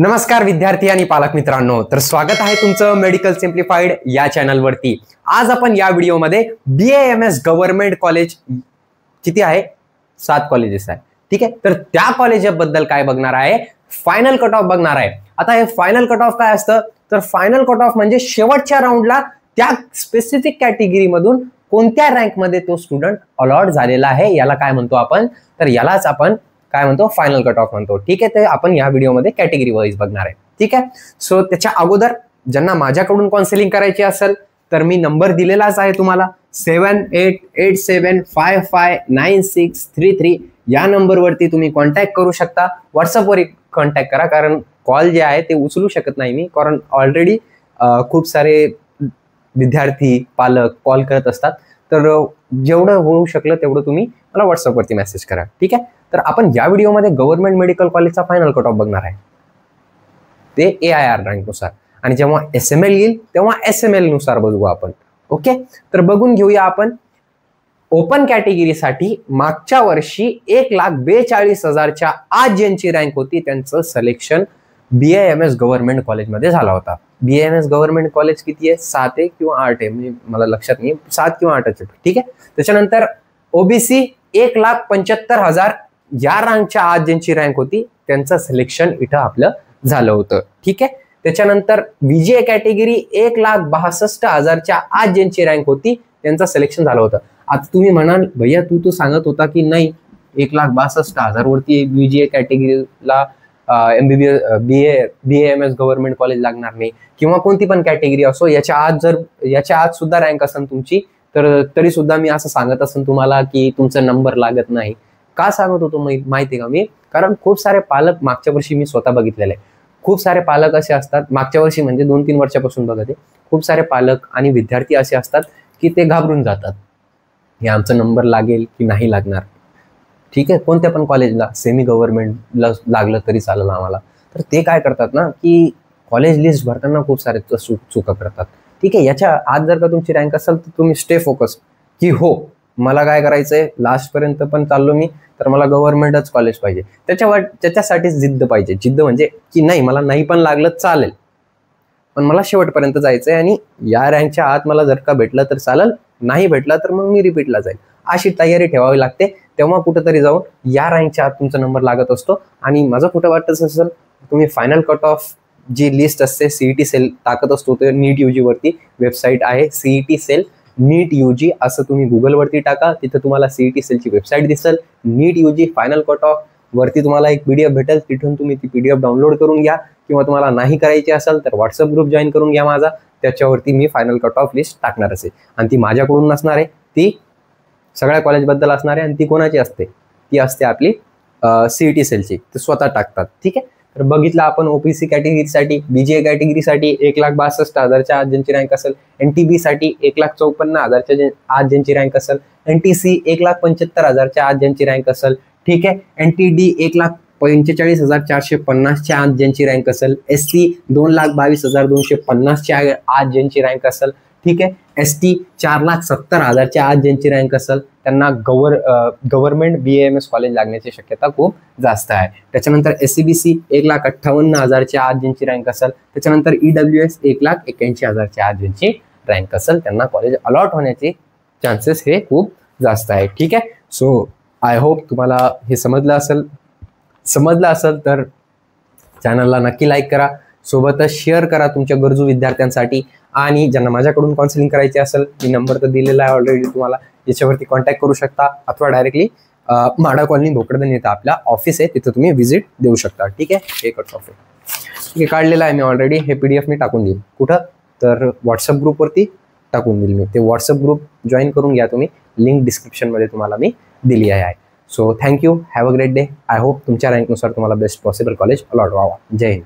नमस्कार विद्यार्थी आणि पालक मित्रांनो, तर स्वागत आहे तुमचं मेडिकल सिम्प्लिफाईड या चॅनलवरती। आज आपण या व्हिडिओमध्ये BAMS गव्हर्नमेंट कॉलेज किती आहे 7 कॉलेजेस आहे, ठीक आहे। तर त्या कॉलेजबद्दल काय बघणार आहे, फायनल कट ऑफ बघणार आहे। आता हे फायनल कट ऑफ काय असतं, तर फायनल कट ऑफ म्हणजे शेवटच्या राऊंडला त्या स्पेसिफिक कॅटेगरी मधून कोणत्या रँक मध्ये तो स्टुडंट अलॉट झालेला आहे याला काय म्हणतो आपण, तर यालाच आपण काय म्हणतो फायनल कट ऑफ म्हणतो, ठीक आहे। ते आपण या व्हिडिओमध्ये कॅटेगरी वाईज बघणार आहे, ठीक आहे। सो त्याच्या अगोदर ज्यांना माझ्याकडून काउन्सिलिंग करायची असेल तर मी नंबर दिलेलाच आहे तुम्हाला 7887559633 या नंबरवरती तुम्ही कॉन्टॅक्ट करू शकता। व्हॉट्सअपवर कॉन्टॅक्ट करा, कारण कॉल जे आहे ते उचलू शकत नाही मी, कारण ऑलरेडी खूप सारे विद्यार्थी पालक कॉल करत असतात। तर जेवढं होऊ शकलं तेवढं तुम्ही मला व्हॉट्सअपवरती मेसेज करा, ठीक आहे। तर आपण या व्हिडिओमध्ये गव्हर्नमेंट मेडिकल कॉलेजचा फायनल कट ऑफ बघणार आहे, ते AIR रँक नुसार, आणि जेव्हा SML येईल तेव्हा SML नुसार बघू आपण, ओके। तर बघून घेऊया आपण ओपन कॅटेगरीसाठी मागच्या वर्षी 1,42,000च्या आत ज्यांची रँक होती त्यांचं सिलेक्शन BAMS गव्हर्नमेंट कॉलेजमध्ये झाला होता। BAMS गव्हर्नमेंट कॉलेज किती आहे, 7 आहे किंवा 8 आहे, म्हणजे मला लक्षात नाही, 7 किंवा 8 आहे, ठीक आहे। त्याच्यानंतर OBC 1,75,000 या रँकच्या आत ज्यांची रँक होती त्यांचं सिलेक्शन इथं आपलं झालं होतं, ठीक आहे। त्याच्यानंतर VJ कॅटेगरी 1,62,000च्या आत ज्यांची रँक होती त्यांचं सिलेक्शन झालं होतं। आता तुम्ही म्हणाल भैया तू सांगत होता की नाही 1,62,000 वरती VJ कॅटेगरीला MBBS BAMS government college लागणार नाही, किंवा कोणती पण कॅटेगरी असो याच्या आत सुद्धा रँक असेल तुमची, तर तरी सुद्धा मी असं सांगत असेल तुम्हाला की तुमचा नंबर लागत नाही। का सांगत होतो माहिती का मी, कारण खूप सारे पालक मागच्या वर्षी मी स्वतः बघितलेले, खूप सारे पालक असे असतात, मागच्या वर्षी म्हणजे 2-3 वर्षापासून बघत आहे, खूप सारे पालक आणि विद्यार्थी असे असतात की ते घाबरून जातात, हे आमचा नंबर लागेल की नाही लागणार, ठीक आहे। कोणत्या पण कॉलेजला सेमी गव्हर्नमेंटला लागलं तरी चालेल आम्हाला, तर ते काय करतात ना की कॉलेज लिस्ट भरताना खूप सारे चुका करतात, ठीक आहे। याच्या आत जर का तुमची रँक असेल तर तुम्ही स्टे फोकस की हो मला काय करायचंय, लास्ट पर्यंत पण चाललो मी, तर मला गव्हर्नमेंटच कॉलेज पाहिजे, त्याच्यासाठी जिद्द पाहिजे। जिद्द म्हणजे की नाही मला नाही पण लागलं चालेल, पण मला शेवटपर्यंत जायचंय, आणि या रँकच्या आत मला जर का भेटलं तर चालेल, नाही भेटला तर मग मी रिपीटला जाईल, अशी तयारी ठेवावी लागते। तेव्हा कुठेतरी जाऊन या रँकच्या आत तुमचा नंबर लागत असतो। आणि माझं कुठं वाटत असेल तुम्ही फायनल कट ऑफ जी लिस्ट असते CET सेल टाकत असतो, ते NEET UG वरती वेबसाईट आहे CET सेल NEET UG असं तुम्ही गुगलवरती टाका, तिथं तुम्हाला CET सेलची वेबसाईट दिसेल। NEET UG final cut off वरती तुम्हाला एक PDF भेटेल, तिथून तुम्ही ती PDF डाउनलोड करून घ्या, किंवा तुम्हाला नाही करायची असेल तर व्हॉट्सअप ग्रुप जॉईन करून घ्या माझा, त्याच्यावरती मी फायनल कट ऑफ लिस्ट टाकणार असेल, आणि ती माझ्याकडून नसणार आहे, ती सगळ्या कॉलेजबद्दल असणार आहे। आणि ती कोणाची असते, ती असते आपली CET सेलची, ते स्वतः टाकतात, ठीक आहे। तर बघितलं आपण OBC कॅटेगरीसाठी, BJ कॅटेगरीसाठी 1,62,000च्या आत ज्यांची रँक असेल, NTB साठी 1,54,000च्या आत ज्यांची रँक असेल, NTC 1,75,000च्या आत ज्यांची रँक असेल, ठीक आहे। NTD 1,45,450च्या आत ज्यांची रँक असेल, SC 2,22,250च्या आत ज्यांची रँक असेल, ठीक आहे। ST 4,70,000च्या आत ज्यांची रँक असेल त्यांना गव्हर्नमेंट BAMS कॉलेज लागण्याची शक्यता खूप जास्त आहे। त्याच्यानंतर SCBC 1,58,000च्या आत ज्यांची रँक असेल, त्याच्यानंतर EWS 1,81,000च्या आत ज्यांची रँक असेल त्यांना कॉलेज अलॉट होण्याचे चान्सेस हे खूप जास्त आहे, ठीक आहे। सो आय होप तुम्हाला हे समजलं असेल तर चॅनलला नक्की लाईक करा, सोबतच शेअर करा तुमच्या गरजू विद्यार्थ्यांसाठी। आणि ज्यांना माझ्याकडून काउन्सिलिंग करायची असेल, मी नंबर तर दिलेला आहे ऑलरेडी तुम्हाला, याच्यावरती कॉन्टॅक्ट करू शकता, अथवा डायरेक्टली म्हाडा कॉलनी भोकरदन येथे आपला ऑफिस आहे, तिथं तुम्ही व्हिजिट देऊ शकता, ठीक आहे। हे कट ऑफ आहे, ठीक आहे, काढलेलं आहे मी ऑलरेडी, हे PDF मी टाकून देईन कुठं, तर व्हॉट्सअप ग्रुपवरती टाकून देईल मी, ते व्हॉट्सअप ग्रुप जॉईन करून घ्या तुम्ही, लिंक डिस्क्रिप्शनमध्ये तुम्हाला मी दिली आहे। So thank you, have a great day. I hope तुमच्या रँकनुसार तुम्हाला बेस्ट पॉसिबल कॉलेज अलॉट व्हावा। जय हिंद।